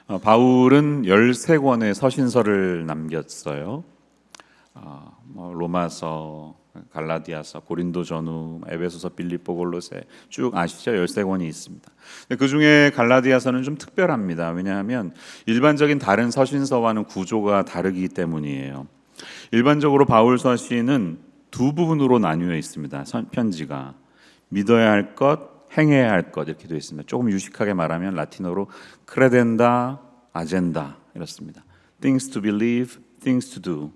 바울은 13권의 서신서를 남겼어요. 로마서, 갈라디아서, 고린도전후, 에베소서, 빌립보, 골로새 쭉 아시죠? 13권이 있습니다. 그 중에 갈라디아서는 좀 특별합니다. 왜냐하면 일반적인 다른 서신서와는 구조가 다르기 때문이에요. 일반적으로 바울 서신은 두 부분으로 나뉘어 있습니다. 편지가 믿어야 할 것, 행해야 할 것 이렇게 되어 있습니다. 조금 유식하게 말하면 라틴어로 크레덴다, 아젠다 이렇습니다. Things to believe, things to do.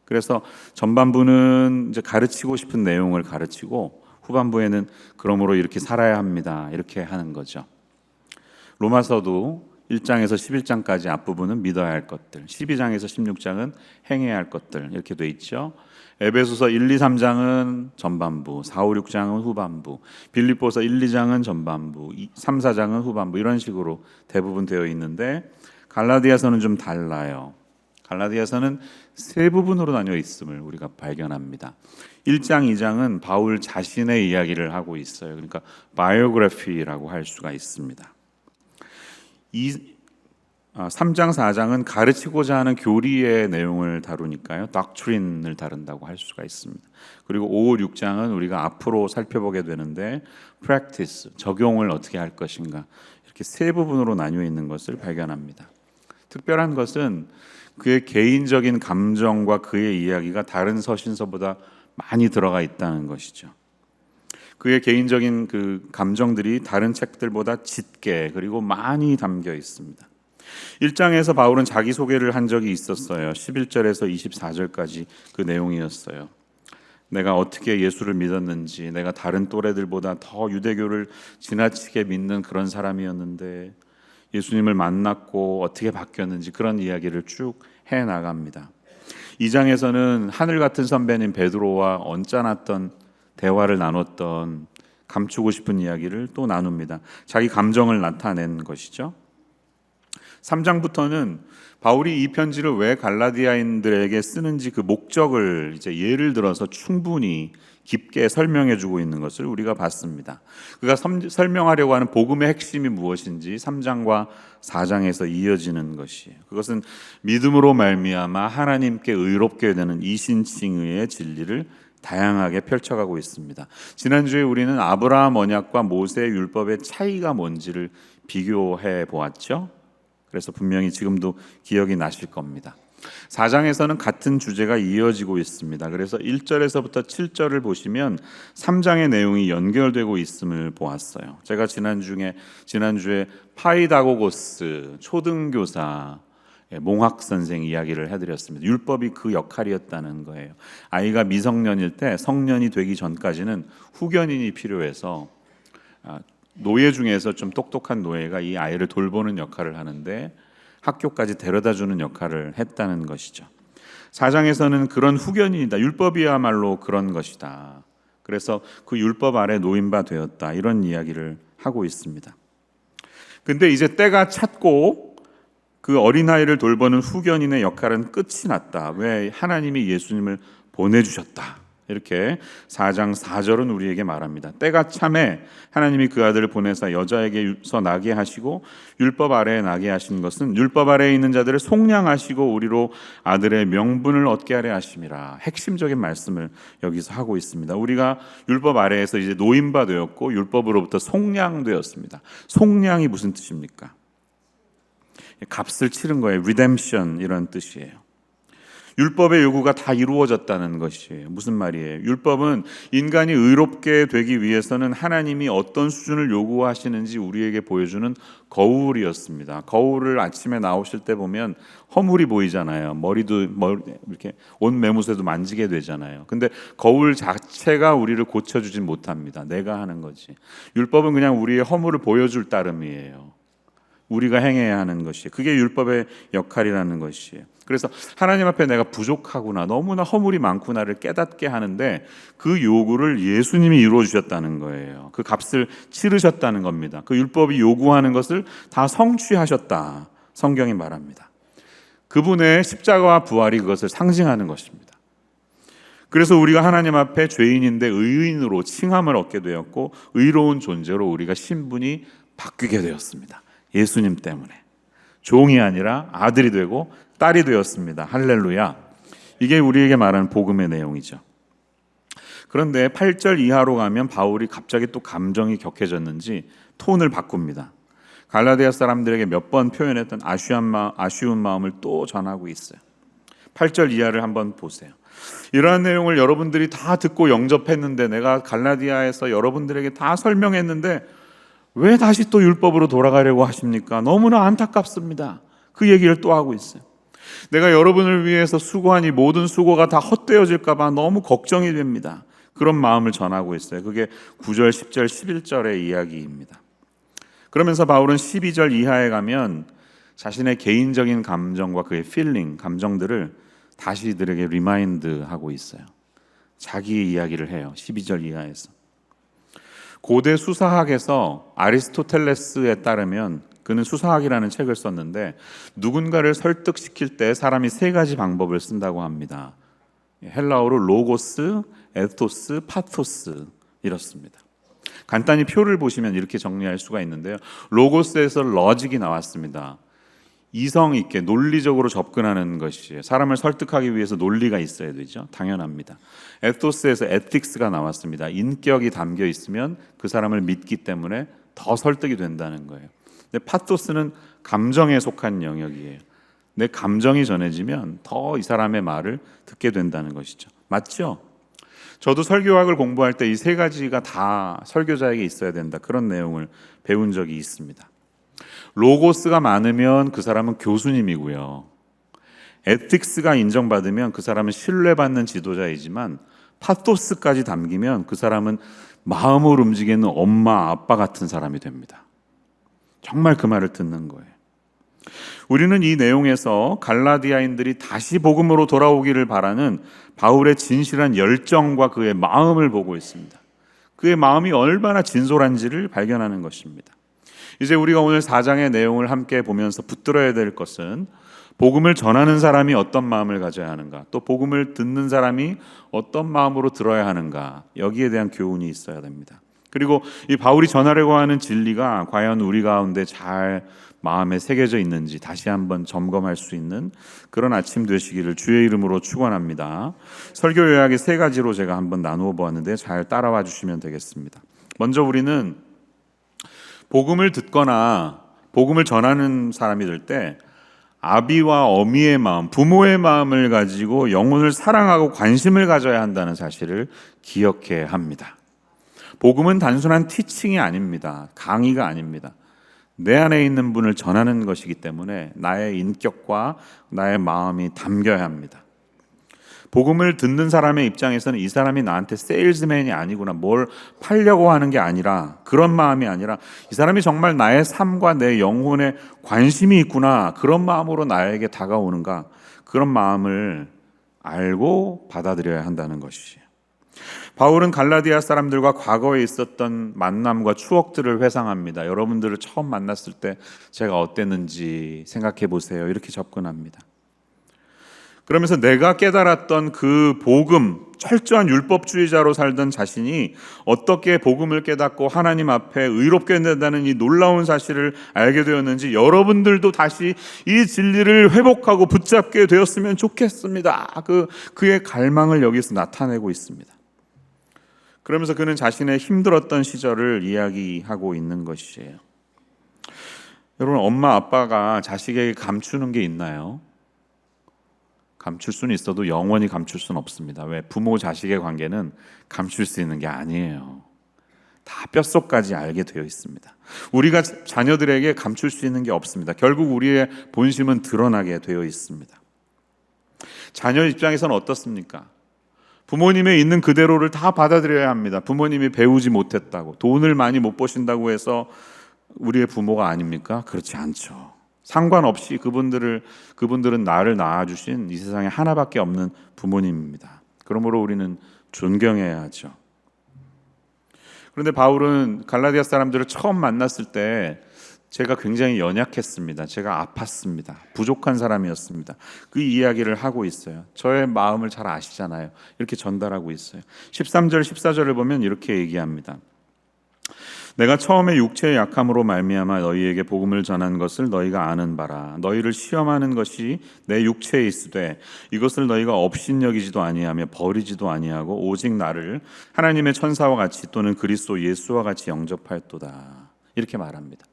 그래서 전반부는 이제 가르치고 싶은 내용을 가르치고 후반부에는 그러므로 이렇게 살아야 합니다. 이렇게 하는 거죠. 로마서도 1장에서 11장까지 앞부분은 믿어야 할 것들, 12장에서 16장은 행해야 할 것들 이렇게 돼 있죠. 에베소서 1, 2, 3장은 전반부, 4, 5, 6장은 후반부, 빌립보서 1, 2장은 전반부, 3, 4장은 후반부 이런 식으로 대부분 되어 있는데 갈라디아서는 좀 달라요. 갈라디아서는 세 부분으로 나뉘어 있음을 우리가 발견합니다. 1장, 2장은 바울 자신의 이야기를 하고 있어요. 그러니까 바이오그래피라고 할 수가 있습니다. 3장, 4장은 가르치고자 하는 교리의 내용을 다루니까요. doctrine을 다룬다고 할 수가 있습니다. 그리고 5, 6장은 우리가 앞으로 살펴보게 되는데 practice, 적용을 어떻게 할 것인가 이렇게 세 부분으로 나뉘어 있는 것을 발견합니다. 특별한 것은 그의 개인적인 감정과 그의 이야기가 다른 서신서보다 많이 들어가 있다는 것이죠. 그의 개인적인 그 감정들이 다른 책들보다 짙게 그리고 많이 담겨 있습니다. 1장에서 바울은 자기소개를 한 적이 있었어요. 11절에서 24절까지 그 내용이었어요. 내가 어떻게 예수를 믿었는지, 내가 다른 또래들보다 더 유대교를 지나치게 믿는 그런 사람이었는데 예수님을 만났고 어떻게 바뀌었는지 그런 이야기를 쭉 해나갑니다. 2장에서는 하늘 같은 선배님 베드로와 언짢았던 대화를 나눴던 감추고 싶은 이야기를 또 나눕니다. 자기 감정을 나타낸 것이죠. 3장부터는 바울이 이 편지를 왜 갈라디아인들에게 쓰는지 그 목적을 이제 예를 들어서 충분히 깊게 설명해 주고 있는 것을 우리가 봤습니다. 그가 설명하려고 하는 복음의 핵심이 무엇인지 3장과 4장에서 이어지는 것이에요. 그것은 믿음으로 말미암아 하나님께 의롭게 되는 이신칭의의 진리를 다양하게 펼쳐가고 있습니다. 지난주에 우리는 아브라함 언약과 모세의 율법의 차이가 뭔지를 비교해 보았죠. 그래서 분명히 지금도 기억이 나실 겁니다. 4장에서는 같은 주제가 이어지고 있습니다. 그래서 1절에서부터 7절을 보시면 3장의 내용이 연결되고 있음을 보았어요. 제가 지난주에 파이다고고스 초등교사 몽학선생 이야기를 해드렸습니다. 율법이 그 역할이었다는 거예요. 아이가 미성년일 때 성년이 되기 전까지는 후견인이 필요해서 노예 중에서 좀 똑똑한 노예가 이 아이를 돌보는 역할을 하는데 학교까지 데려다주는 역할을 했다는 것이죠. 4장에서는 그런 후견인이다. 율법이야말로 그런 것이다. 그래서 그 율법 아래 노임바 되었다. 이런 이야기를 하고 있습니다. 근데 이제 때가 찼고 그 어린아이를 돌보는 후견인의 역할은 끝이 났다. 왜? 하나님이 예수님을 보내주셨다. 이렇게 4장 4절은 우리에게 말합니다. 때가 참에 하나님이 그 아들을 보내사 여자에게서 나게 하시고 율법 아래에 나게 하신 것은 율법 아래에 있는 자들을 속량하시고 우리로 아들의 명분을 얻게 하려 하심이라. 핵심적인 말씀을 여기서 하고 있습니다. 우리가 율법 아래에서 이제 노임바 되었고 율법으로부터 속량되었습니다. 속량이 무슨 뜻입니까? 값을 치른 거예요. redemption 이런 뜻이에요. 율법의 요구가 다 이루어졌다는 것이에요. 무슨 말이에요? 율법은 인간이 의롭게 되기 위해서는 하나님이 어떤 수준을 요구하시는지 우리에게 보여주는 거울이었습니다. 거울을 아침에 나오실 때 보면 허물이 보이잖아요. 머리 이렇게 옷 매무새도 만지게 되잖아요. 근데 거울 자체가 우리를 고쳐주진 못합니다. 내가 하는 거지. 율법은 그냥 우리의 허물을 보여줄 따름이에요. 우리가 행해야 하는 것이에요. 그게 율법의 역할이라는 것이에요. 그래서 하나님 앞에 내가 부족하구나, 너무나 허물이 많구나를 깨닫게 하는데 그 요구를 예수님이 이루어 주셨다는 거예요. 그 값을 치르셨다는 겁니다. 그 율법이 요구하는 것을 다 성취하셨다. 성경이 말합니다. 그분의 십자가와 부활이 그것을 상징하는 것입니다. 그래서 우리가 하나님 앞에 죄인인데 의인으로 칭함을 얻게 되었고 의로운 존재로 우리가 신분이 바뀌게 되었습니다. 예수님 때문에. 종이 아니라 아들이 되고 딸이 되었습니다. 할렐루야. 이게 우리에게 말하는 복음의 내용이죠. 그런데 8절 이하로 가면 바울이 갑자기 또 감정이 격해졌는지 톤을 바꿉니다. 갈라디아 사람들에게 몇 번 표현했던 아쉬운 마음을 또 전하고 있어요. 8절 이하를 한번 보세요. 이러한 내용을 여러분들이 다 듣고 영접했는데, 내가 갈라디아에서 여러분들에게 다 설명했는데 왜 다시 또 율법으로 돌아가려고 하십니까? 너무나 안타깝습니다. 그 얘기를 또 하고 있어요. 내가 여러분을 위해서 수고한 이 모든 수고가 다 헛되어질까 봐 너무 걱정이 됩니다. 그런 마음을 전하고 있어요. 그게 9절, 10절, 11절의 이야기입니다. 그러면서 바울은 12절 이하에 가면 자신의 개인적인 감정과 그의 감정들을 다시 이들에게 리마인드하고 있어요. 자기 이야기를 해요. 12절 이하에서. 고대 수사학에서 아리스토텔레스에 따르면, 그는 수사학이라는 책을 썼는데 누군가를 설득시킬 때 사람이 세 가지 방법을 쓴다고 합니다. 헬라어로 로고스, 에토스, 파토스 이렇습니다. 간단히 표를 보시면 이렇게 정리할 수가 있는데요. 로고스에서 러직이 나왔습니다. 이성 있게 논리적으로 접근하는 것이에요. 사람을 설득하기 위해서 논리가 있어야 되죠. 당연합니다. 에토스에서 에틱스가 나왔습니다. 인격이 담겨 있으면 그 사람을 믿기 때문에 더 설득이 된다는 거예요. 근데 파토스는 감정에 속한 영역이에요. 내 감정이 전해지면 더 이 사람의 말을 듣게 된다는 것이죠. 맞죠? 저도 설교학을 공부할 때 이 세 가지가 다 설교자에게 있어야 된다, 그런 내용을 배운 적이 있습니다. 로고스가 많으면 그 사람은 교수님이고요. 에틱스가 인정받으면 그 사람은 신뢰받는 지도자이지만 파토스까지 담기면 그 사람은 마음을 움직이는 엄마, 아빠 같은 사람이 됩니다. 정말 그 말을 듣는 거예요. 우리는 이 내용에서 갈라디아인들이 다시 복음으로 돌아오기를 바라는 바울의 진실한 열정과 그의 마음을 보고 있습니다. 그의 마음이 얼마나 진솔한지를 발견하는 것입니다. 이제 우리가 오늘 4장의 내용을 함께 보면서 붙들어야 될 것은, 복음을 전하는 사람이 어떤 마음을 가져야 하는가, 또 복음을 듣는 사람이 어떤 마음으로 들어야 하는가, 여기에 대한 교훈이 있어야 됩니다. 그리고 이 바울이 전하려고 하는 진리가 과연 우리 가운데 잘 마음에 새겨져 있는지 다시 한번 점검할 수 있는 그런 아침 되시기를 주의 이름으로 축원합니다. 설교 요약의 세 가지로 제가 한번 나누어 보았는데 잘 따라와 주시면 되겠습니다. 먼저 우리는 복음을 듣거나 복음을 전하는 사람이 될 때 아비와 어미의 마음, 부모의 마음을 가지고 영혼을 사랑하고 관심을 가져야 한다는 사실을 기억해야 합니다. 복음은 단순한 티칭이 아닙니다. 강의가 아닙니다. 내 안에 있는 분을 전하는 것이기 때문에 나의 인격과 나의 마음이 담겨야 합니다. 복음을 듣는 사람의 입장에서는 이 사람이 나한테 세일즈맨이 아니구나, 뭘 팔려고 하는 게 아니라, 그런 마음이 아니라 이 사람이 정말 나의 삶과 내 영혼에 관심이 있구나, 그런 마음으로 나에게 다가오는가, 그런 마음을 알고 받아들여야 한다는 것이에요. 바울은 갈라디아 사람들과 과거에 있었던 만남과 추억들을 회상합니다. 여러분들을 처음 만났을 때 제가 어땠는지 생각해 보세요, 이렇게 접근합니다. 그러면서 내가 깨달았던 그 복음, 철저한 율법주의자로 살던 자신이 어떻게 복음을 깨닫고 하나님 앞에 의롭게 된다는 이 놀라운 사실을 알게 되었는지, 여러분들도 다시 이 진리를 회복하고 붙잡게 되었으면 좋겠습니다. 그의 갈망을 여기서 나타내고 있습니다. 그러면서 그는 자신의 힘들었던 시절을 이야기하고 있는 것이에요. 여러분, 엄마 아빠가 자식에게 감추는 게 있나요? 감출 수는 있어도 영원히 감출 수는 없습니다. 왜? 부모 자식의 관계는 감출 수 있는 게 아니에요. 다 뼛속까지 알게 되어 있습니다. 우리가 자녀들에게 감출 수 있는 게 없습니다. 결국 우리의 본심은 드러나게 되어 있습니다. 자녀 입장에서는 어떻습니까? 부모님의 있는 그대로를 다 받아들여야 합니다. 부모님이 배우지 못했다고, 돈을 많이 못 버신다고 해서 우리의 부모가 아닙니까? 그렇지 않죠. 상관없이 그분들은 나를 낳아주신 이 세상에 하나밖에 없는 부모님입니다. 그러므로 우리는 존경해야 하죠. 그런데 바울은 갈라디아 사람들을 처음 만났을 때 제가 굉장히 연약했습니다. 제가 아팠습니다. 부족한 사람이었습니다. 그 이야기를 하고 있어요. 저의 마음을 잘 아시잖아요. 이렇게 전달하고 있어요. 13절, 14절을 보면 이렇게 얘기합니다. 내가 처음에 육체의 약함으로 말미암아 너희에게 복음을 전한 것을 너희가 아는 바라. 너희를 시험하는 것이 내 육체에 있으되 이것을 너희가 업신여기지도 아니하며 버리지도 아니하고 오직 나를 하나님의 천사와 같이 또는 그리스도 예수와 같이 영접하였도다. 이렇게 말합니다.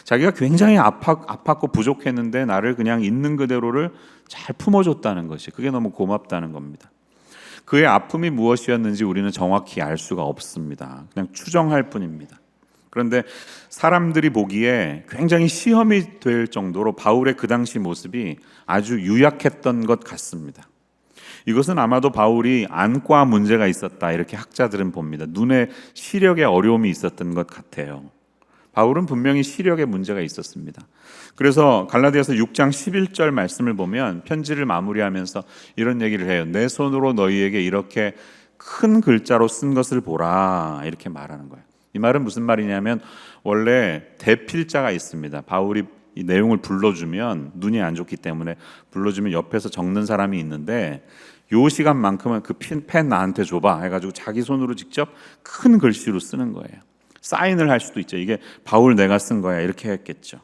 자기가 굉장히 아팠고 부족했는데 나를 그냥 있는 그대로를 잘 품어줬다는 것이, 그게 너무 고맙다는 겁니다. 그의 아픔이 무엇이었는지 우리는 정확히 알 수가 없습니다. 그냥 추정할 뿐입니다. 그런데 사람들이 보기에 굉장히 시험이 될 정도로 바울의 그 당시 모습이 아주 유약했던 것 같습니다. 이것은 아마도 바울이 안과 문제가 있었다, 이렇게 학자들은 봅니다. 눈의 시력에 어려움이 있었던 것 같아요. 바울은 분명히 시력에 문제가 있었습니다. 그래서 갈라디아서 6장 11절 말씀을 보면 편지를 마무리하면서 이런 얘기를 해요. 내 손으로 너희에게 이렇게 큰 글자로 쓴 것을 보라, 이렇게 말하는 거예요. 이 말은 무슨 말이냐면, 원래 대필자가 있습니다. 바울이 이 내용을 불러주면, 눈이 안 좋기 때문에 불러주면 옆에서 적는 사람이 있는데, 요 시간만큼은 그 펜 나한테 줘봐 해가지고 자기 손으로 직접 큰 글씨로 쓰는 거예요. 사인을 할 수도 있죠. 이게 바울 내가 쓴 거야, 이렇게 했겠죠.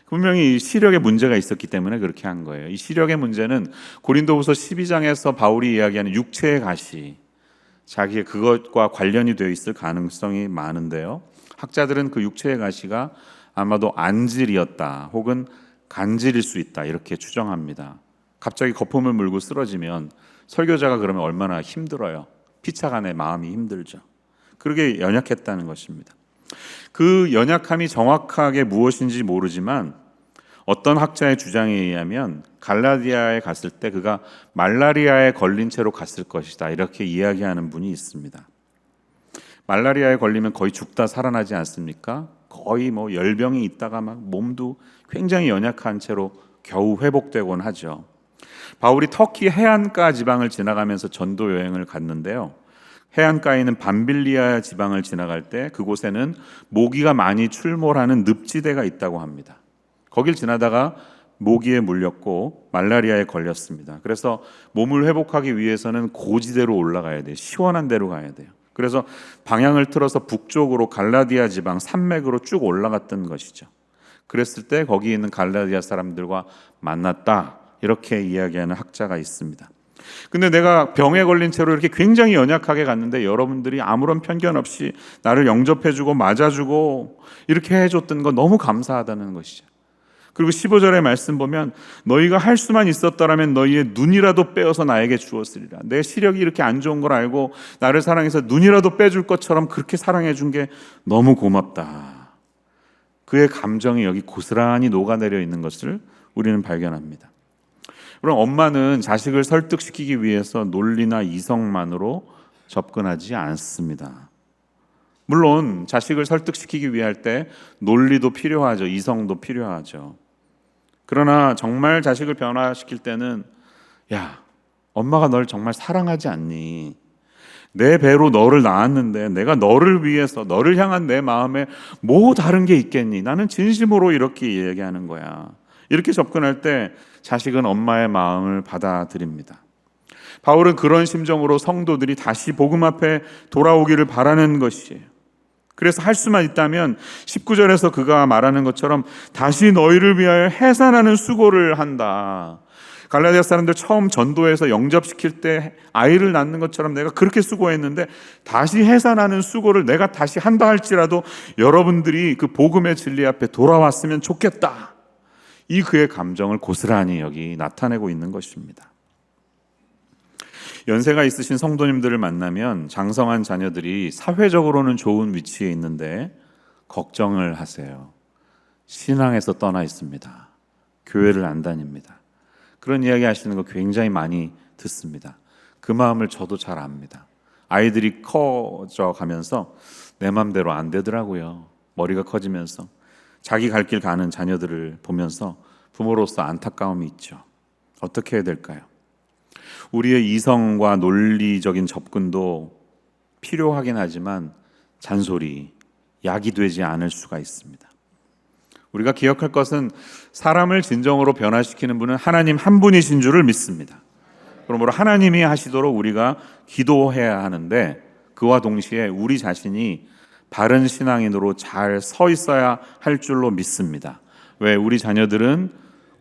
분명히 시력에 문제가 있었기 때문에 그렇게 한 거예요. 이 시력의 문제는 고린도후서 12장에서 바울이 이야기하는 육체의 가시, 자기의 그것과 관련이 되어 있을 가능성이 많은데요. 학자들은 그 육체의 가시가 아마도 안질이었다 혹은 간질일 수 있다, 이렇게 추정합니다. 갑자기 거품을 물고 쓰러지면 설교자가 그러면 얼마나 힘들어요. 피차간에 마음이 힘들죠. 그러게 연약했다는 것입니다. 그 연약함이 정확하게 무엇인지 모르지만 어떤 학자의 주장에 의하면 갈라디아에 갔을 때 그가 말라리아에 걸린 채로 갔을 것이다, 이렇게 이야기하는 분이 있습니다. 말라리아에 걸리면 거의 죽다 살아나지 않습니까? 거의 뭐 열병이 있다가 막 몸도 굉장히 연약한 채로 겨우 회복되곤 하죠. 바울이 터키 해안가 지방을 지나가면서 전도 여행을 갔는데요. 해안가에 있는 밤빌리아 지방을 지나갈 때 그곳에는 모기가 많이 출몰하는 늪지대가 있다고 합니다. 거길 지나다가 모기에 물렸고 말라리아에 걸렸습니다. 그래서 몸을 회복하기 위해서는 고지대로 올라가야 돼요. 시원한 데로 가야 돼요. 그래서 방향을 틀어서 북쪽으로 갈라디아 지방 산맥으로 쭉 올라갔던 것이죠. 그랬을 때 거기 있는 갈라디아 사람들과 만났다, 이렇게 이야기하는 학자가 있습니다. 근데 내가 병에 걸린 채로 이렇게 굉장히 연약하게 갔는데 여러분들이 아무런 편견 없이 나를 영접해주고 맞아주고 이렇게 해줬던 거 너무 감사하다는 것이죠. 그리고 15절의 말씀 보면 너희가 할 수만 있었더라면 너희의 눈이라도 빼어서 나에게 주었으리라. 내 시력이 이렇게 안 좋은 걸 알고 나를 사랑해서 눈이라도 빼줄 것처럼 그렇게 사랑해 준 게 너무 고맙다. 그의 감정이 여기 고스란히 녹아내려 있는 것을 우리는 발견합니다. 그럼 엄마는 자식을 설득시키기 위해서 논리나 이성만으로 접근하지 않습니다. 물론 자식을 설득시키기 위할 때 논리도 필요하죠. 이성도 필요하죠. 그러나 정말 자식을 변화시킬 때는, 야, 엄마가 널 정말 사랑하지 않니? 내 배로 너를 낳았는데 내가 너를 위해서, 너를 향한 내 마음에 뭐 다른 게 있겠니? 나는 진심으로 이렇게 얘기하는 거야. 이렇게 접근할 때 자식은 엄마의 마음을 받아들입니다. 바울은 그런 심정으로 성도들이 다시 복음 앞에 돌아오기를 바라는 것이에요. 그래서 할 수만 있다면 19절에서 그가 말하는 것처럼 다시 너희를 위하여 해산하는 수고를 한다. 갈라디아 사람들 처음 전도해서 영접시킬 때 아이를 낳는 것처럼 내가 그렇게 수고했는데 다시 해산하는 수고를 내가 다시 한다 할지라도 여러분들이 그 복음의 진리 앞에 돌아왔으면 좋겠다. 이 그의 감정을 고스란히 여기 나타내고 있는 것입니다. 연세가 있으신 성도님들을 만나면 장성한 자녀들이 사회적으로는 좋은 위치에 있는데 걱정을 하세요. 신앙에서 떠나 있습니다. 교회를 안 다닙니다. 그런 이야기 하시는 거 굉장히 많이 듣습니다. 그 마음을 저도 잘 압니다. 아이들이 커져 가면서 내 맘대로 안 되더라고요. 머리가 커지면서 자기 갈 길 가는 자녀들을 보면서 부모로서 안타까움이 있죠. 어떻게 해야 될까요? 우리의 이성과 논리적인 접근도 필요하긴 하지만 잔소리, 약이 되지 않을 수가 있습니다. 우리가 기억할 것은 사람을 진정으로 변화시키는 분은 하나님 한 분이신 줄을 믿습니다. 그러므로 하나님이 하시도록 우리가 기도해야 하는데 그와 동시에 우리 자신이 바른 신앙인으로 잘 서 있어야 할 줄로 믿습니다. 왜? 우리 자녀들은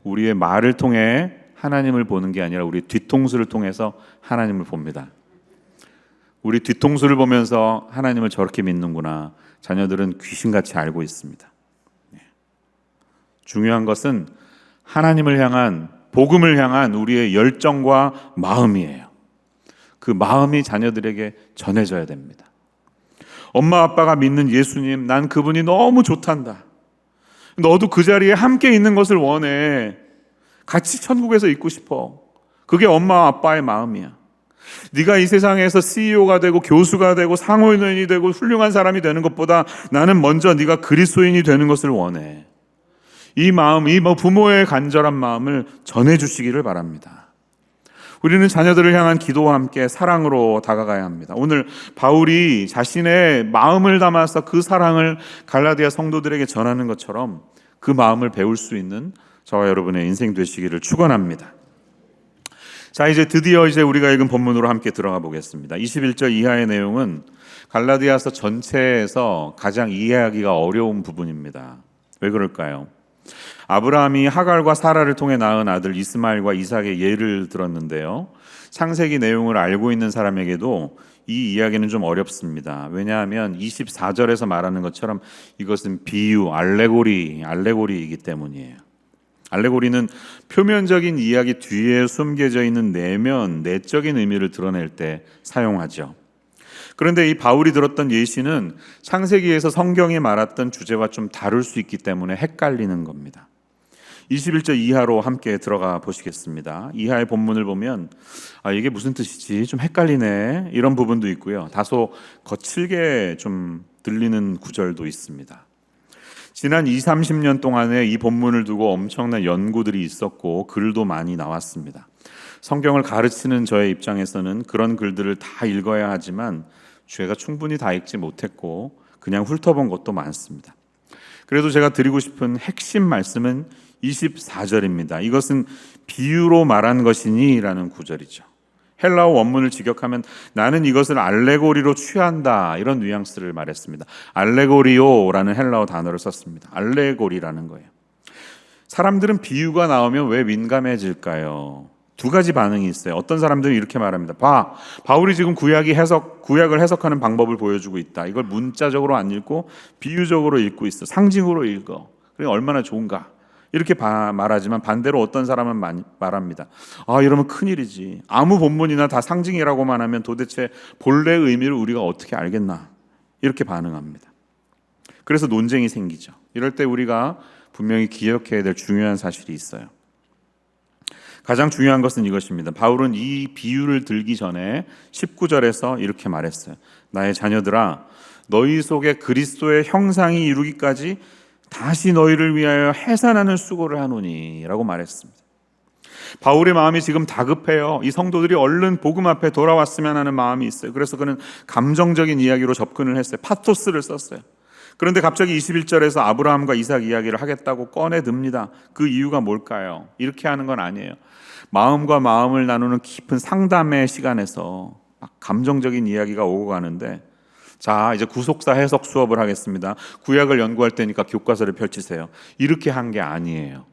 우리의 말을 통해 하나님을 보는 게 아니라 우리 뒤통수를 통해서 하나님을 봅니다. 우리 뒤통수를 보면서 하나님을 저렇게 믿는구나. 자녀들은 귀신같이 알고 있습니다. 중요한 것은 하나님을 향한, 복음을 향한 우리의 열정과 마음이에요. 그 마음이 자녀들에게 전해져야 됩니다. 엄마 아빠가 믿는 예수님, 난 그분이 너무 좋단다. 너도 그 자리에 함께 있는 것을 원해. 같이 천국에서 있고 싶어. 그게 엄마 아빠의 마음이야. 네가 이 세상에서 CEO가 되고 교수가 되고 상호인이 되고 훌륭한 사람이 되는 것보다 나는 먼저 네가 그리스도인이 되는 것을 원해. 이 마음, 이 부모의 간절한 마음을 전해주시기를 바랍니다. 우리는 자녀들을 향한 기도와 함께 사랑으로 다가가야 합니다. 오늘 바울이 자신의 마음을 담아서 그 사랑을 갈라디아 성도들에게 전하는 것처럼 그 마음을 배울 수 있는 저와 여러분의 인생 되시기를 축원합니다. 자, 이제 드디어 우리가 읽은 본문으로 함께 들어가 보겠습니다. 21절 이하의 내용은 갈라디아서 전체에서 가장 이해하기가 어려운 부분입니다. 왜 그럴까요? 아브라함이 하갈과 사라를 통해 낳은 아들 이스마엘과 이삭의 예를 들었는데요. 창세기 내용을 알고 있는 사람에게도 이 이야기는 좀 어렵습니다. 왜냐하면 24절에서 말하는 것처럼 이것은 비유, 알레고리이기 때문이에요. 알레고리는 표면적인 이야기 뒤에 숨겨져 있는 내적인 의미를 드러낼 때 사용하죠. 그런데 이 바울이 들었던 예시는 창세기에서 성경이 말했던 주제와 좀 다를 수 있기 때문에 헷갈리는 겁니다. 21절 이하로 함께 들어가 보시겠습니다. 이하의 본문을 보면 이게 무슨 뜻이지? 좀 헷갈리네. 이런 부분도 있고요. 다소 거칠게 좀 들리는 구절도 있습니다. 지난 20-30년 동안에 이 본문을 두고 엄청난 연구들이 있었고 글도 많이 나왔습니다. 성경을 가르치는 저의 입장에서는 그런 글들을 다 읽어야 하지만 제가 충분히 다 읽지 못했고 그냥 훑어본 것도 많습니다. 그래도 제가 드리고 싶은 핵심 말씀은 24절입니다. 이것은 비유로 말한 것이니 라는 구절이죠. 헬라어 원문을 직역하면 나는 이것을 알레고리로 취한다, 이런 뉘앙스를 말했습니다. 알레고리오라는 헬라어 단어를 썼습니다. 알레고리라는 거예요. 사람들은 비유가 나오면 왜 민감해질까요? 두 가지 반응이 있어요. 어떤 사람들은 이렇게 말합니다. 바울이 지금 구약을 해석하는 방법을 보여주고 있다. 이걸 문자적으로 안 읽고 비유적으로 읽고 있어. 상징으로 읽어. 그게 얼마나 좋은가. 이렇게 말하지만 반대로 어떤 사람은 말합니다. 이러면 큰일이지. 아무 본문이나 다 상징이라고만 하면 도대체 본래의 의미를 우리가 어떻게 알겠나. 이렇게 반응합니다. 그래서 논쟁이 생기죠. 이럴 때 우리가 분명히 기억해야 될 중요한 사실이 있어요. 가장 중요한 것은 이것입니다. 바울은 이 비유를 들기 전에 19절에서 이렇게 말했어요. 나의 자녀들아, 너희 속에 그리스도의 형상이 이루기까지 다시 너희를 위하여 해산하는 수고를 하노니 라고 말했습니다. 바울의 마음이 지금 다급해요. 이 성도들이 얼른 복음 앞에 돌아왔으면 하는 마음이 있어요. 그래서 그는 감정적인 이야기로 접근을 했어요. 파토스를 썼어요. 그런데 갑자기 21절에서 아브라함과 이삭 이야기를 하겠다고 꺼내듭니다. 그 이유가 뭘까요? 이렇게 하는 건 아니에요. 마음과 마음을 나누는 깊은 상담의 시간에서 막 감정적인 이야기가 오고 가는데, 자, 이제 구속사 해석 수업을 하겠습니다. 구약을 연구할 때니까 교과서를 펼치세요. 이렇게 한 게 아니에요.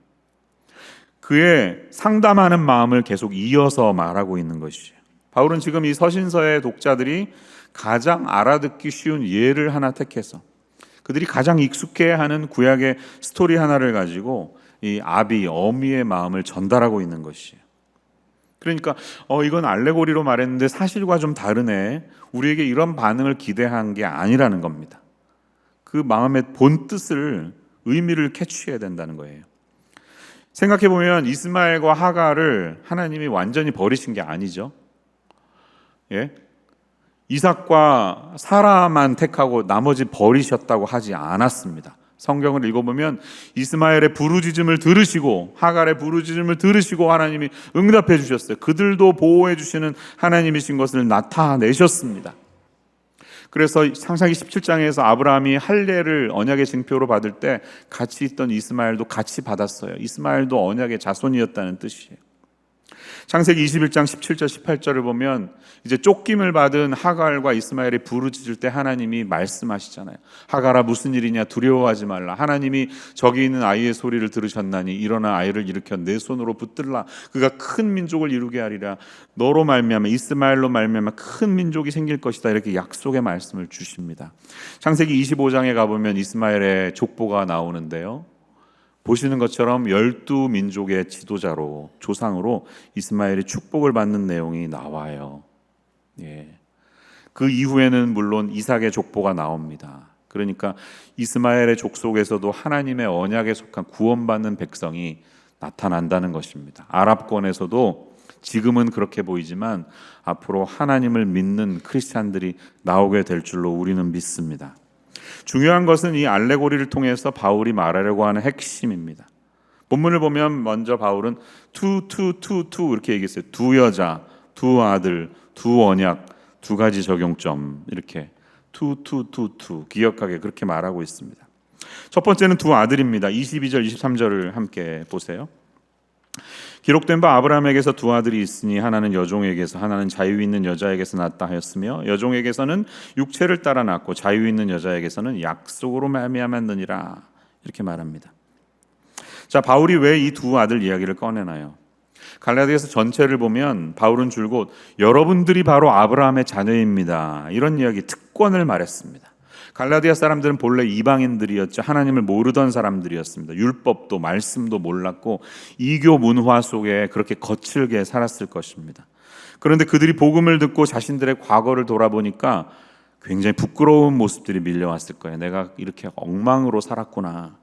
그의 상담하는 마음을 계속 이어서 말하고 있는 것이에요. 바울은 지금 이 서신서의 독자들이 가장 알아듣기 쉬운 예를 하나 택해서 그들이 가장 익숙해하는 구약의 스토리 하나를 가지고 이 어미의 마음을 전달하고 있는 것이에요. 그러니까 이건 알레고리로 말했는데 사실과 좀 다르네. 우리에게 이런 반응을 기대한 게 아니라는 겁니다. 그 마음의 본 뜻을, 의미를 캐치해야 된다는 거예요. 생각해보면 이스마엘과 하갈을 하나님이 완전히 버리신 게 아니죠. 예? 이삭과 사라만 택하고 나머지 버리셨다고 하지 않았습니다. 성경을 읽어보면 이스마엘의 부르짖음을 들으시고 하갈의 부르짖음을 들으시고 하나님이 응답해 주셨어요. 그들도 보호해 주시는 하나님이신 것을 나타내셨습니다. 그래서 창세기 17장에서 아브라함이 할례를 언약의 징표로 받을 때 같이 있던 이스마엘도 같이 받았어요. 이스마엘도 언약의 자손이었다는 뜻이에요. 창세기 21장 17절 18절을 보면 이제 쫓김을 받은 하갈과 이스마엘이 부르짖을 때 하나님이 말씀하시잖아요. 하갈아, 무슨 일이냐, 두려워하지 말라. 하나님이 저기 있는 아이의 소리를 들으셨나니 일어나 아이를 일으켜 내 손으로 붙들라. 그가 큰 민족을 이루게 하리라. 너로 말미암아, 이스마엘로 말미암아 큰 민족이 생길 것이다. 이렇게 약속의 말씀을 주십니다. 창세기 25장에 가보면 이스마엘의 족보가 나오는데요, 보시는 것처럼 12민족의 지도자로, 조상으로 이스마엘이 축복을 받는 내용이 나와요. 그 이후에는 물론 이삭의 족보가 나옵니다. 그러니까 이스마엘의 족속에서도 하나님의 언약에 속한 구원받는 백성이 나타난다는 것입니다. 아랍권에서도 지금은 그렇게 보이지만 앞으로 하나님을 믿는 크리스찬들이 나오게 될 줄로 우리는 믿습니다. 중요한 것은 이 알레고리를 통해서 바울이 말하려고 하는 핵심입니다. 본문을 보면 먼저 바울은 투 이렇게 얘기했어요. 두 여자, 두 아들, 두 언약, 두 가지 적용점, 이렇게 투 기억하게 그렇게 말하고 있습니다. 첫 번째는 두 아들입니다. 22절 23절을 함께 보세요. 기록된 바 아브라함에게서 두 아들이 있으니 하나는 여종에게서, 하나는 자유 있는 여자에게서 낳았다 하였으며 여종에게서는 육체를 따라 낳고 자유 있는 여자에게서는 약속으로 말미암았느니라. 이렇게 말합니다. 자, 바울이 왜 이 두 아들 이야기를 꺼내나요? 갈라디아서 전체를 보면 바울은 줄곧 여러분들이 바로 아브라함의 자녀입니다, 이런 이야기, 특권을 말했습니다. 갈라디아 사람들은 본래 이방인들이었죠. 하나님을 모르던 사람들이었습니다. 율법도 말씀도 몰랐고 이교 문화 속에 그렇게 거칠게 살았을 것입니다. 그런데 그들이 복음을 듣고 자신들의 과거를 돌아보니까 굉장히 부끄러운 모습들이 밀려왔을 거예요. 내가 이렇게 엉망으로 살았구나.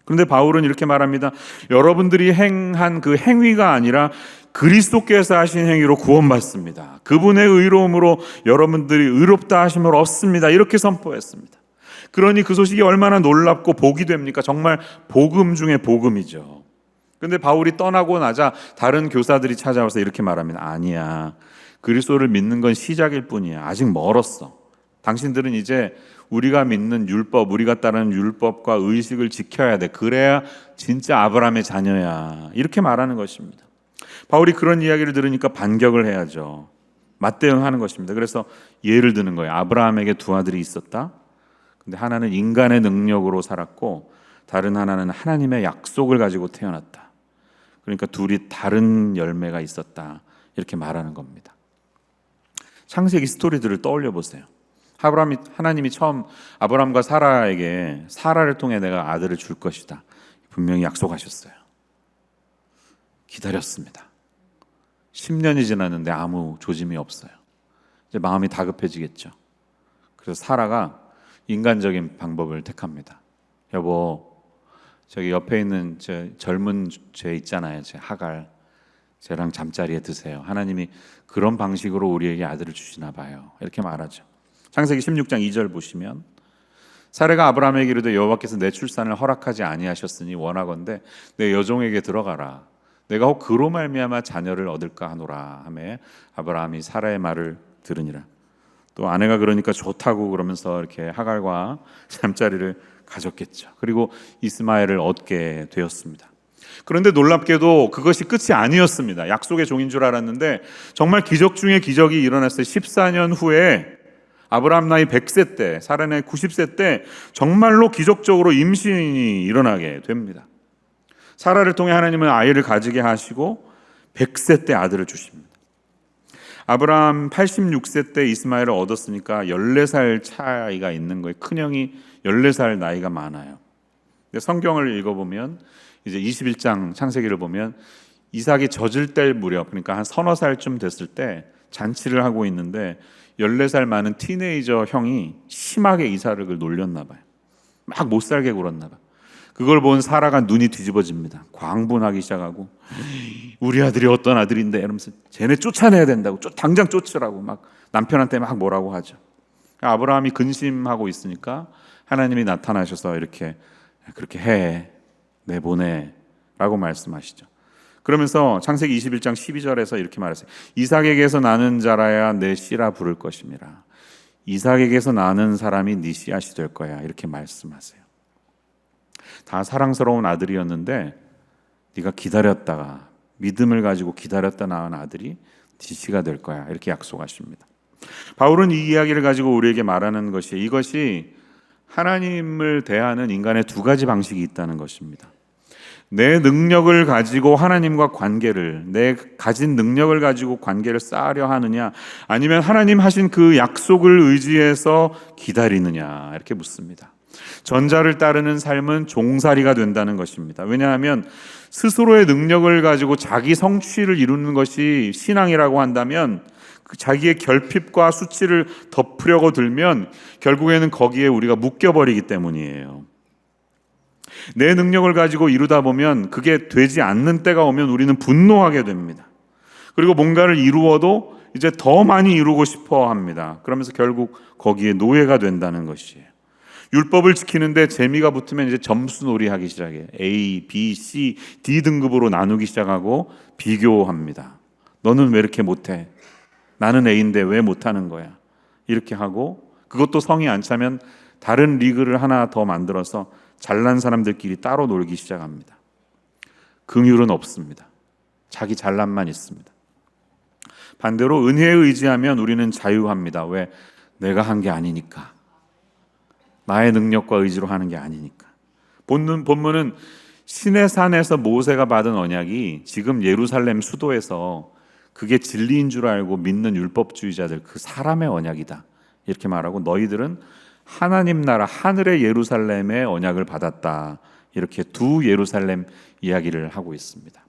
그런데 바울은 이렇게 말합니다. 여러분들이 행한 그 행위가 아니라 그리스도께서 하신 행위로 구원받습니다. 그분의 의로움으로 여러분들이 의롭다 하심을 얻습니다. 이렇게 선포했습니다. 그러니 그 소식이 얼마나 놀랍고 복이 됩니까? 정말 복음 중에 복음이죠. 그런데 바울이 떠나고 나자 다른 교사들이 찾아와서 이렇게 말합니다. 아니야, 그리스도를 믿는 건 시작일 뿐이야. 아직 멀었어. 당신들은 이제 우리가 믿는 율법, 우리가 따르는 율법과 의식을 지켜야 돼. 그래야 진짜 아브라함의 자녀야. 이렇게 말하는 것입니다. 바울이 그런 이야기를 들으니까 반격을 해야죠. 맞대응하는 것입니다. 그래서 예를 드는 거예요. 아브라함에게 두 아들이 있었다. 근데 하나는 인간의 능력으로 살았고 다른 하나는 하나님의 약속을 가지고 태어났다. 그러니까 둘이 다른 열매가 있었다. 이렇게 말하는 겁니다. 창세기 스토리들을 떠올려 보세요. 하나님이 처음 아브라함과 사라에게 사라를 통해 내가 아들을 줄 것이다, 분명히 약속하셨어요. 기다렸습니다. 10년이 지났는데 아무 조짐이 없어요. 이제 마음이 다급해지겠죠. 그래서 사라가 인간적인 방법을 택합니다. 여보, 저기 옆에 있는 제 젊은 쟤 있잖아요, 제 하갈, 쟤랑 잠자리에 드세요. 하나님이 그런 방식으로 우리에게 아들을 주시나 봐요. 이렇게 말하죠. 창세기 16장 2절 보시면 사라가 아브라함에게 이르되 여호와께서 내 출산을 허락하지 아니하셨으니 원하건대 내 여종에게 들어가라. 내가 혹 그로 말미암아 자녀를 얻을까 하노라 하매 아브라함이 사라의 말을 들으니라. 또 아내가 그러니까 좋다고 그러면서 이렇게 하갈과 잠자리를 가졌겠죠. 그리고 이스마엘을 얻게 되었습니다. 그런데 놀랍게도 그것이 끝이 아니었습니다. 약속의 종인 줄 알았는데 정말 기적 중에 기적이 일어났어요. 14년 후에 아브라함 나이 100세 때, 사라 나이 90세 때 정말로 기적적으로 임신이 일어나게 됩니다. 사라를 통해 하나님은 아이를 가지게 하시고 100세 때 아들을 주십니다. 아브라함 86세 때 이스마엘을 얻었으니까 14살 차이가 있는 거예요. 큰형이 14살 나이가 많아요. 근데 성경을 읽어보면 이제 21장 창세기를 보면 이삭이 젖을 때 무렵, 그러니까 한 서너 살쯤 됐을 때 잔치를 하고 있는데 14살 많은 티네이저 형이 심하게 이삭을 놀렸나 봐요. 막 못살게 굴었나 봐요. 그걸 본 사라가 눈이 뒤집어집니다. 광분하기 시작하고 우리 아들이 어떤 아들인데 이러면서 쟤네 쫓아내야 된다고, 당장 쫓으라고 막 남편한테 막 뭐라고 하죠. 아브라함이 근심하고 있으니까 하나님이 나타나셔서 이렇게 그렇게 해, 내보내 라고 말씀하시죠. 그러면서 창세기 21장 12절에서 이렇게 말했어요. 이삭에게서 나는 자라야 내 씨라 부를 것임이라. 이삭에게서 나는 사람이 네 씨앗이 될 거야, 이렇게 말씀하세요. 다 사랑스러운 아들이었는데 네가 기다렸다가 믿음을 가지고 기다렸다 낳은 아들이 지시가 될 거야. 이렇게 약속하십니다. 바울은 이 이야기를 가지고 우리에게 말하는 것이, 이것이 하나님을 대하는 인간의 두 가지 방식이 있다는 것입니다. 내 능력을 가지고 하나님과 관계를, 내 가진 능력을 가지고 관계를 쌓으려 하느냐, 아니면 하나님 하신 그 약속을 의지해서 기다리느냐, 이렇게 묻습니다. 전자를 따르는 삶은 종살이가 된다는 것입니다. 왜냐하면 스스로의 능력을 가지고 자기 성취를 이루는 것이 신앙이라고 한다면, 그 자기의 결핍과 수치를 덮으려고 들면 결국에는 거기에 우리가 묶여버리기 때문이에요. 내 능력을 가지고 이루다 보면 그게 되지 않는 때가 오면 우리는 분노하게 됩니다. 그리고 뭔가를 이루어도 이제 더 많이 이루고 싶어 합니다. 그러면서 결국 거기에 노예가 된다는 것이에요. 율법을 지키는데 재미가 붙으면 이제 점수 놀이하기 시작해요. A, B, C, D 등급으로 나누기 시작하고 비교합니다. 너는 왜 이렇게 못해? 나는 A인데 왜 못하는 거야? 이렇게 하고, 그것도 성이 안 차면 다른 리그를 하나 더 만들어서 잘난 사람들끼리 따로 놀기 시작합니다. 긍휼은 없습니다. 자기 잘난만 있습니다. 반대로 은혜에 의지하면 우리는 자유합니다. 왜? 내가 한 게 아니니까. 나의 능력과 의지로 하는 게 아니니까. 본문은 시내산에서 모세가 받은 언약이 지금 예루살렘 수도에서 그게 진리인 줄 알고 믿는 율법주의자들, 그 사람의 언약이다, 이렇게 말하고, 너희들은 하나님 나라 하늘의 예루살렘의 언약을 받았다, 이렇게 두 예루살렘 이야기를 하고 있습니다.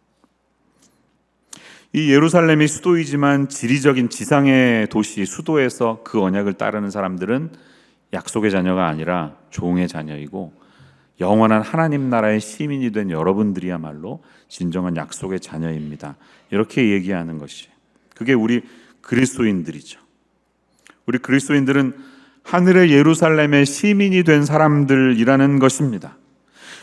이 예루살렘이 수도이지만 지리적인 지상의 도시 수도에서 그 언약을 따르는 사람들은 약속의 자녀가 아니라 종의 자녀이고, 영원한 하나님 나라의 시민이 된 여러분들이야말로 진정한 약속의 자녀입니다. 이렇게 얘기하는 것이, 그게 우리 그리스도인들이죠. 우리 그리스도인들은 하늘의 예루살렘의 시민이 된 사람들이라는 것입니다.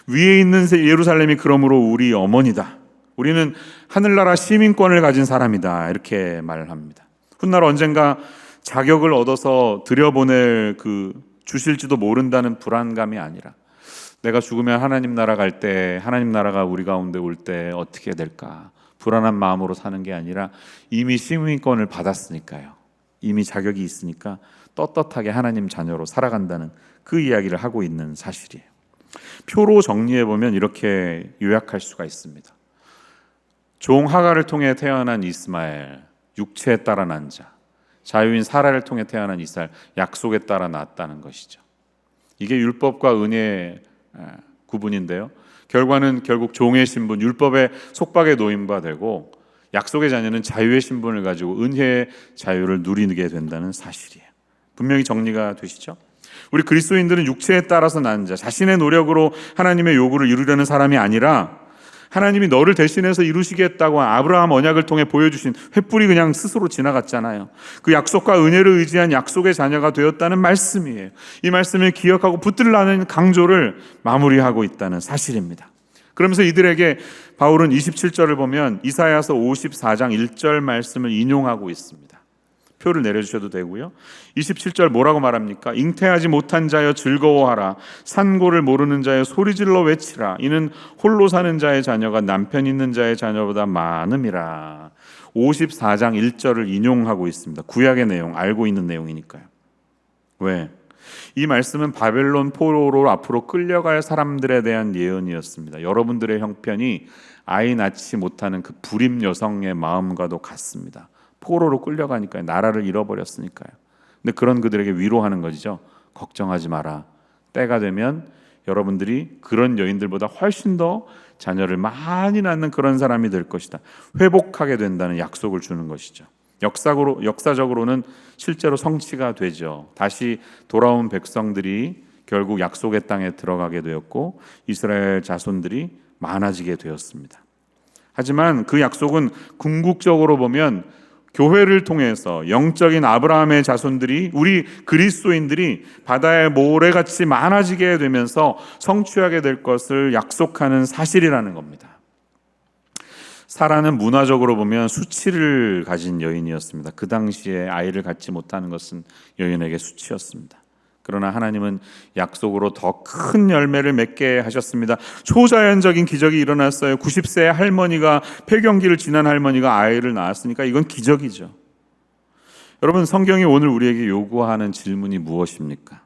위에 있는 예루살렘이 그러므로 우리 어머니다. 우리는 하늘나라 시민권을 가진 사람이다, 이렇게 말을 합니다. 훗날 언젠가 자격을 얻어서 들여보낼 주실지도 모른다는 불안감이 아니라, 내가 죽으면 하나님 나라 갈 때, 하나님 나라가 우리 가운데 올 때 어떻게 될까 불안한 마음으로 사는 게 아니라, 이미 시민권을 받았으니까요, 이미 자격이 있으니까 떳떳하게 하나님 자녀로 살아간다는 그 이야기를 하고 있는 사실이에요. 표로 정리해보면 이렇게 요약할 수가 있습니다. 종 하갈을 통해 태어난 이스마엘, 육체에 따라 난 자, 자유인 사라를 통해 태어난 이스라엘, 약속에 따라 낳았다는 것이죠. 이게 율법과 은혜의 구분인데요, 결과는 결국 종의 신분, 율법의 속박에 놓인 바 되고, 약속의 자녀는 자유의 신분을 가지고 은혜의 자유를 누리게 된다는 사실이에요. 분명히 정리가 되시죠? 우리 그리스도인들은 육체에 따라서 난 자, 자신의 노력으로 하나님의 요구를 이루려는 사람이 아니라, 하나님이 너를 대신해서 이루시겠다고 아브라함 언약을 통해 보여주신 횃불이 그냥 스스로 지나갔잖아요. 그 약속과 은혜를 의지한 약속의 자녀가 되었다는 말씀이에요. 이 말씀을 기억하고 붙들라는 강조를 마무리하고 있다는 사실입니다. 그러면서 이들에게 바울은 27절을 보면 이사야서 54장 1절 말씀을 인용하고 있습니다. 표를 내려주셔도 되고요. 27절 뭐라고 말합니까? 잉태하지 못한 자여 즐거워하라. 산고를 모르는 자여 소리질러 외치라. 이는 홀로 사는 자의 자녀가 남편 있는 자의 자녀보다 많음이라. 54장 1절을 인용하고 있습니다. 구약의 내용, 알고 있는 내용이니까요. 왜? 이 말씀은 바벨론 포로로 앞으로 끌려갈 사람들에 대한 예언이었습니다. 여러분들의 형편이 아이 낳지 못하는 그 불임 여성의 마음과도 같습니다. 포로로 끌려가니까요. 나라를 잃어버렸으니까요. 근데 그런 그들에게 위로하는 것이죠. 걱정하지 마라. 때가 되면 여러분들이 그런 여인들보다 훨씬 더 자녀를 많이 낳는 그런 사람이 될 것이다. 회복하게 된다는 약속을 주는 것이죠. 역사적으로는 실제로 성취가 되죠. 다시 돌아온 백성들이 결국 약속의 땅에 들어가게 되었고, 이스라엘 자손들이 많아지게 되었습니다. 하지만 그 약속은 궁극적으로 보면 교회를 통해서 영적인 아브라함의 자손들이, 우리 그리스도인들이 바다의 모래같이 많아지게 되면서 성취하게 될 것을 약속하는 사실이라는 겁니다. 사라는 문화적으로 보면 수치를 가진 여인이었습니다. 그 당시에 아이를 갖지 못하는 것은 여인에게 수치였습니다. 그러나 하나님은 약속으로 더 큰 열매를 맺게 하셨습니다. 초자연적인 기적이 일어났어요. 90세의 할머니가, 폐경기를 지난 할머니가 아이를 낳았으니까 이건 기적이죠. 여러분, 성경이 오늘 우리에게 요구하는 질문이 무엇입니까?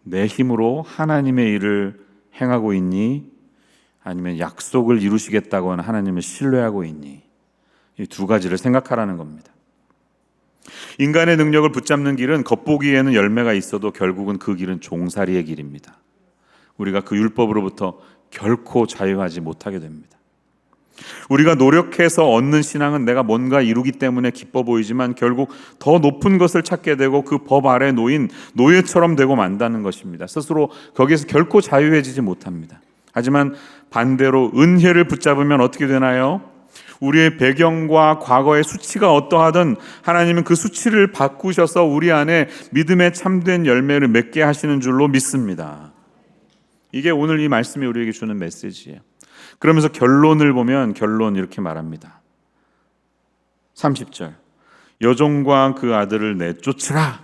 내 힘으로 하나님의 일을 행하고 있니? 아니면 약속을 이루시겠다고 하는 하나님을 신뢰하고 있니? 이 두 가지를 생각하라는 겁니다. 인간의 능력을 붙잡는 길은 겉보기에는 열매가 있어도 결국은 그 길은 종살이의 길입니다. 우리가 그 율법으로부터 결코 자유하지 못하게 됩니다. 우리가 노력해서 얻는 신앙은 내가 뭔가 이루기 때문에 기뻐 보이지만 결국 더 높은 것을 찾게 되고 그 법 아래 놓인 노예처럼 되고 만다는 것입니다. 스스로 거기에서 결코 자유해지지 못합니다. 하지만 반대로 은혜를 붙잡으면 어떻게 되나요? 우리의 배경과 과거의 수치가 어떠하든 하나님은 그 수치를 바꾸셔서 우리 안에 믿음의 참된 열매를 맺게 하시는 줄로 믿습니다. 이게 오늘 이 말씀이 우리에게 주는 메시지예요. 그러면서 결론을 보면 결론 이렇게 말합니다. 30절, 여종과 그 아들을 내쫓으라.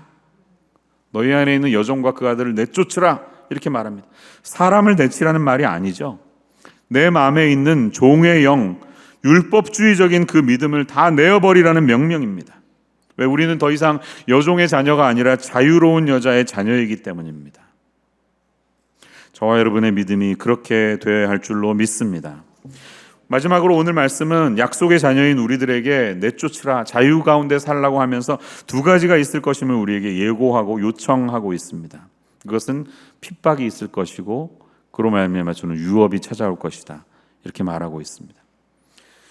너희 안에 있는 여종과 그 아들을 내쫓으라, 이렇게 말합니다. 사람을 내치라는 말이 아니죠. 내 마음에 있는 종의 영, 율법주의적인 그 믿음을 다 내어버리라는 명령입니다. 왜? 우리는 더 이상 여종의 자녀가 아니라 자유로운 여자의 자녀이기 때문입니다. 저와 여러분의 믿음이 그렇게 되어야 할 줄로 믿습니다. 마지막으로 오늘 말씀은 약속의 자녀인 우리들에게 내쫓으라, 자유 가운데 살라고 하면서 두 가지가 있을 것임을 우리에게 예고하고 요청하고 있습니다. 그것은 핍박이 있을 것이고 그로 말미암아 주는 유업이 찾아올 것이다, 이렇게 말하고 있습니다.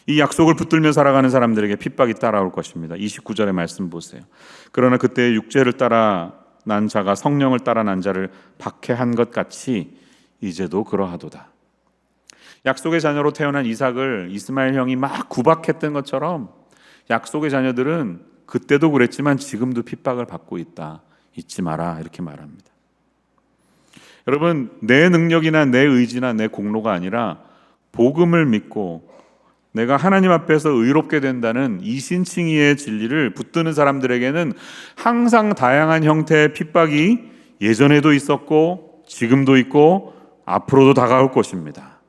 이 약속을 붙들며 살아가는 사람들에게 핍박이 따라올 것입니다. 29절의 말씀 보세요. 그러나 그때 육체를 따라 난 자가 성령을 따라 난 자를 박해한 것 같이 이제도 그러하도다. 약속의 자녀로 태어난 이삭을 이스마엘 형이 막 구박했던 것처럼 약속의 자녀들은 그때도 그랬지만 지금도 핍박을 받고 있다, 잊지 마라, 이렇게 말합니다. 여러분, 내 능력이나 내 의지나 내 공로가 아니라 복음을 믿고 내가 하나님 앞에서 의롭게 된다는 이신칭의의 진리를 붙드는 사람들에게는 항상 다양한 형태의 핍박이 예전에도 있었고 지금도 있고 앞으로도 다가올 것입니다.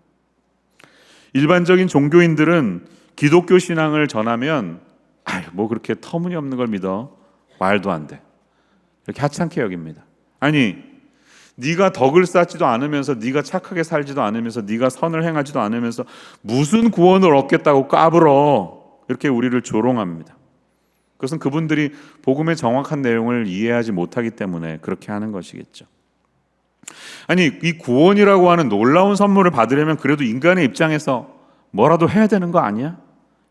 일반적인 종교인들은 기독교 신앙을 전하면 뭐 그렇게 터무니없는 걸 믿어? 말도 안 돼, 이렇게 하찮게 여깁니다. 아니, 네가 덕을 쌓지도 않으면서, 네가 착하게 살지도 않으면서, 네가 선을 행하지도 않으면서 무슨 구원을 얻겠다고 까불어, 이렇게 우리를 조롱합니다. 그것은 그분들이 복음의 정확한 내용을 이해하지 못하기 때문에 그렇게 하는 것이겠죠. 아니, 이 구원이라고 하는 놀라운 선물을 받으려면 그래도 인간의 입장에서 뭐라도 해야 되는 거 아니야?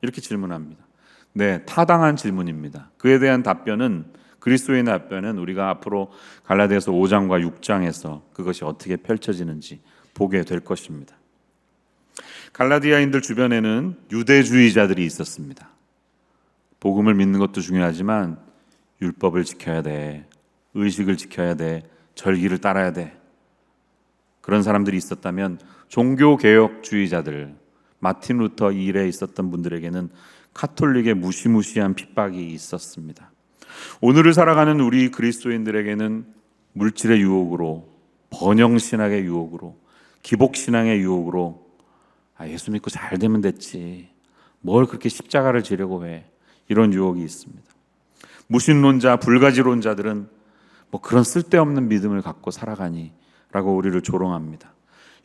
이렇게 질문합니다. 네, 타당한 질문입니다. 그에 대한 답변은, 그리스도의 답변은 우리가 앞으로 갈라디아서 5장과 6장에서 그것이 어떻게 펼쳐지는지 보게 될 것입니다. 갈라디아인들 주변에는 유대주의자들이 있었습니다. 복음을 믿는 것도 중요하지만 율법을 지켜야 돼, 의식을 지켜야 돼, 절기를 따라야 돼, 그런 사람들이 있었다면 종교개혁주의자들, 마틴 루터 일에 있었던 분들에게는 카톨릭의 무시무시한 핍박이 있었습니다. 오늘을 살아가는 우리 그리스도인들에게는 물질의 유혹으로, 번영신학의 유혹으로, 기복신앙의 유혹으로 예수 믿고 잘 되면 됐지, 뭘 그렇게 십자가를 지려고 해, 이런 유혹이 있습니다. 무신론자, 불가지론자들은 뭐 그런 쓸데없는 믿음을 갖고 살아가니 라고 우리를 조롱합니다.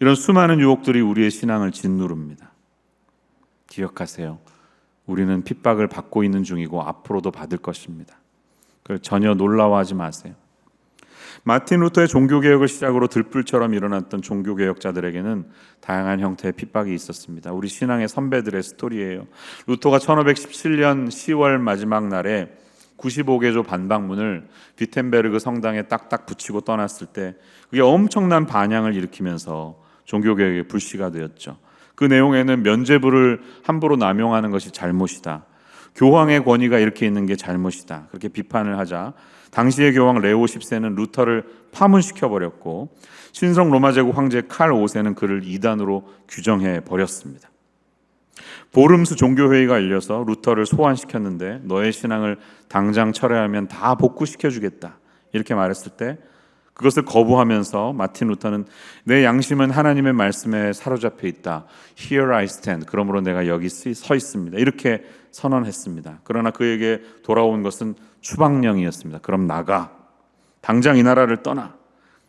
이런 수많은 유혹들이 우리의 신앙을 짓누릅니다. 기억하세요. 우리는 핍박을 받고 있는 중이고 앞으로도 받을 것입니다. 그걸 전혀 놀라워하지 마세요. 마틴 루터의 종교개혁을 시작으로 들불처럼 일어났던 종교개혁자들에게는 다양한 형태의 핍박이 있었습니다. 우리 신앙의 선배들의 스토리예요. 루터가 1517년 10월 마지막 날에 95개조 반박문을 비텐베르그 성당에 딱딱 붙이고 떠났을 때 그게 엄청난 반향을 일으키면서 종교개혁의 불씨가 되었죠. 그 내용에는 면죄부를 함부로 남용하는 것이 잘못이다, 교황의 권위가 이렇게 있는 게 잘못이다, 그렇게 비판을 하자 당시의 교황 레오 10세는 루터를 파문시켜버렸고 신성 로마 제국 황제 칼 5세는 그를 이단으로 규정해 버렸습니다. 보름수 종교회의가 열려서 루터를 소환시켰는데 너의 신앙을 당장 철회하면 다 복구시켜주겠다, 이렇게 말했을 때 그것을 거부하면서 마틴 루터는 내 양심은 하나님의 말씀에 사로잡혀 있다. Here I stand. 그러므로 내가 여기 서 있습니다. 이렇게 선언했습니다. 그러나 그에게 돌아온 것은 추방령이었습니다. 그럼 나가. 당장 이 나라를 떠나.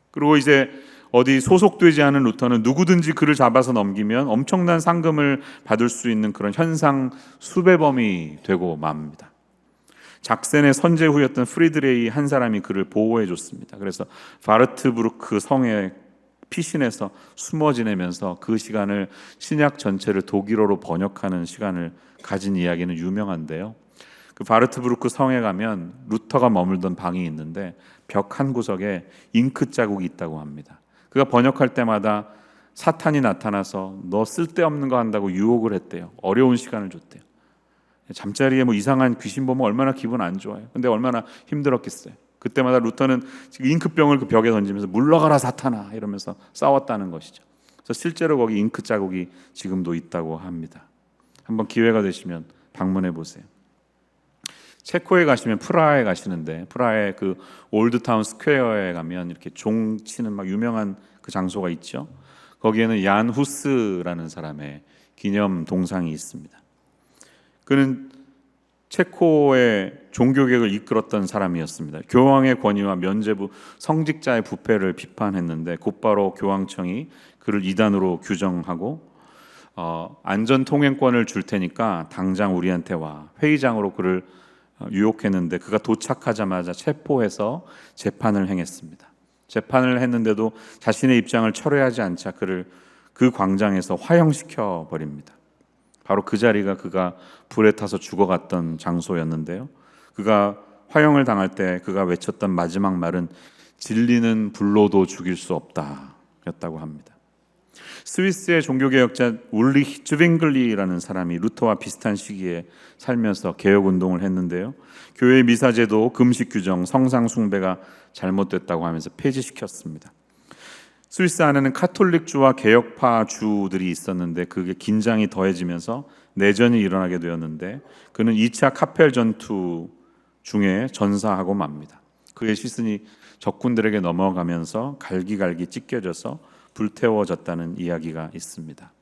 그리고 이제 어디 소속되지 않은 루터는 누구든지 그를 잡아서 넘기면 엄청난 상금을 받을 수 있는 그런 현상 수배범이 되고 맙니다. 작센의 선제후였던 프리드레이 한 사람이 그를 보호해 줬습니다. 그래서 바르트부르크 성에 피신해서 숨어 지내면서 그 시간을 신약 전체를 독일어로 번역하는 시간을 가진 이야기는 유명한데요. 그 바르트부르크 성에 가면 루터가 머물던 방이 있는데 벽 한 구석에 잉크 자국이 있다고 합니다. 그가 번역할 때마다 사탄이 나타나서 너 쓸데없는 거 한다고 유혹을 했대요. 어려운 시간을 줬대요. 잠자리에 뭐 이상한 귀신 보면 얼마나 기분 안 좋아요. 근데 얼마나 힘들었겠어요. 그때마다 루터는 잉크병을 그 벽에 던지면서 물러가라 사탄아 이러면서 싸웠다는 것이죠. 그래서 실제로 거기 잉크 자국이 지금도 있다고 합니다. 한번 기회가 되시면 방문해 보세요. 체코에 가시면 프라하에 가시는데 프라하의 그 올드타운 스퀘어에 가면 이렇게 종 치는 막 유명한 그 장소가 있죠. 거기에는 얀 후스라는 사람의 기념 동상이 있습니다. 그는 체코의 종교개혁을 이끌었던 사람이었습니다. 교황의 권위와 면죄부, 성직자의 부패를 비판했는데 곧바로 교황청이 그를 이단으로 규정하고 안전 통행권을 줄 테니까 당장 우리한테 와. 회의장으로 그를 유혹했는데 그가 도착하자마자 체포해서 재판을 행했습니다. 재판을 했는데도 자신의 입장을 철회하지 않자 그를 그 광장에서 화형시켜 버립니다. 바로 그 자리가 그가 불에 타서 죽어갔던 장소였는데요. 그가 화형을 당할 때 그가 외쳤던 마지막 말은 진리는 불로도 죽일 수 없다 였다고 합니다. 스위스의 종교개혁자 울리히 쯔빙글리라는 사람이 루터와 비슷한 시기에 살면서 개혁운동을 했는데요. 교회 미사제도, 금식 규정, 성상 숭배가 잘못됐다고 하면서 폐지시켰습니다. 스위스 안에는 카톨릭주와 개혁파 주들이 있었는데 그게 긴장이 더해지면서 내전이 일어나게 되었는데 그는 2차 카펠 전투 중에 전사하고 맙니다. 그의 시신이 적군들에게 넘어가면서 갈기갈기 찢겨져서 불태워졌다는 이야기가 있습니다.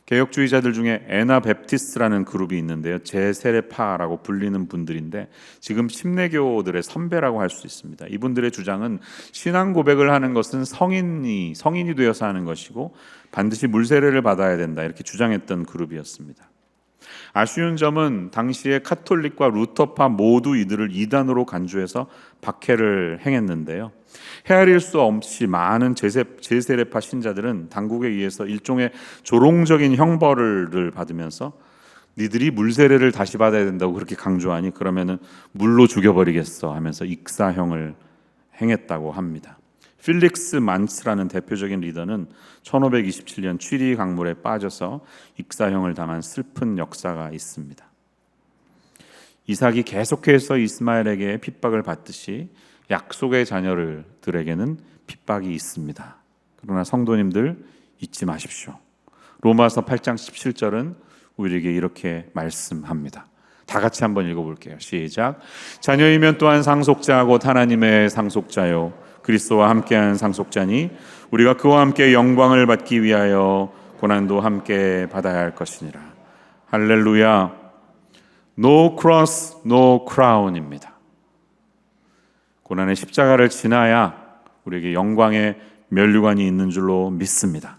개혁주의자들 중에 에나베프티스라는 그룹이 있는데요. 제세례파라고 불리는 분들인데 지금 침례교들의 선배라고 할 수 있습니다. 이분들의 주장은 신앙 고백을 하는 것은 성인이 되어서 하는 것이고 반드시 물세례를 받아야 된다 이렇게 주장했던 그룹이었습니다. 아쉬운 점은 당시에 카톨릭과 루터파 모두 이들을 이단으로 간주해서 박해를 행했는데요. 헤아릴 수 없이 많은 제세례파 신자들은 당국에 의해서 일종의 조롱적인 형벌을 받으면서 니들이 물세례를 다시 받아야 된다고 그렇게 강조하니 그러면은 물로 죽여버리겠어 하면서 익사형을 행했다고 합니다. 필릭스 만츠라는 대표적인 리더는 1527년 취리 강물에 빠져서 익사형을 당한 슬픈 역사가 있습니다. 이삭이 계속해서 이스마엘에게 핍박을 받듯이 약속의 자녀들에게는 핍박이 있습니다. 그러나 성도님들 잊지 마십시오. 로마서 8장 17절은 우리에게 이렇게 말씀합니다. 다 같이 한번 읽어볼게요. 시작. 자녀이면 또한 상속자 곧 하나님의 상속자요 그리스도와 함께한 상속자니 우리가 그와 함께 영광을 받기 위하여 고난도 함께 받아야 할 것이니라. 할렐루야. No cross, no crown입니다. 고난의 십자가를 지나야 우리에게 영광의 면류관이 있는 줄로 믿습니다.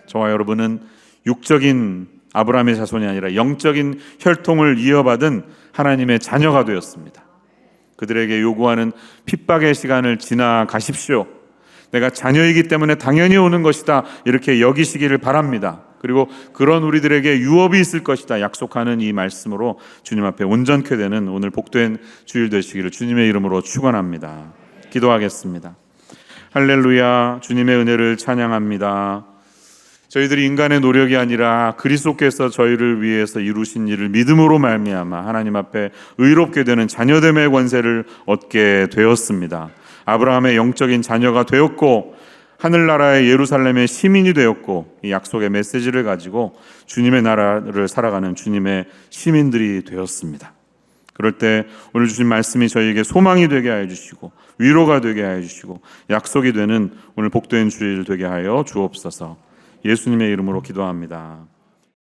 저와 여러분은 육적인 아브라함의 자손이 아니라 영적인 혈통을 이어받은 하나님의 자녀가 되었습니다. 그들에게 요구하는 핍박의 시간을 지나가십시오. 내가 자녀이기 때문에 당연히 오는 것이다 이렇게 여기시기를 바랍니다. 그리고 그런 우리들에게 유업이 있을 것이다 약속하는 이 말씀으로 주님 앞에 온전케 되는 오늘 복된 주일 되시기를 주님의 이름으로 축원합니다. 기도하겠습니다. 할렐루야. 주님의 은혜를 찬양합니다. 저희들이 인간의 노력이 아니라 그리스도께서 저희를 위해서 이루신 일을 믿음으로 말미암아 하나님 앞에 의롭게 되는 자녀됨의 권세를 얻게 되었습니다. 아브라함의 영적인 자녀가 되었고 하늘나라의 예루살렘의 시민이 되었고 이 약속의 메시지를 가지고 주님의 나라를 살아가는 주님의 시민들이 되었습니다. 그럴 때 오늘 주신 말씀이 저희에게 소망이 되게 하여 주시고 위로가 되게 하여 주시고 약속이 되는 오늘 복된 주일 되게 하여 주옵소서. 예수님의 이름으로 기도합니다.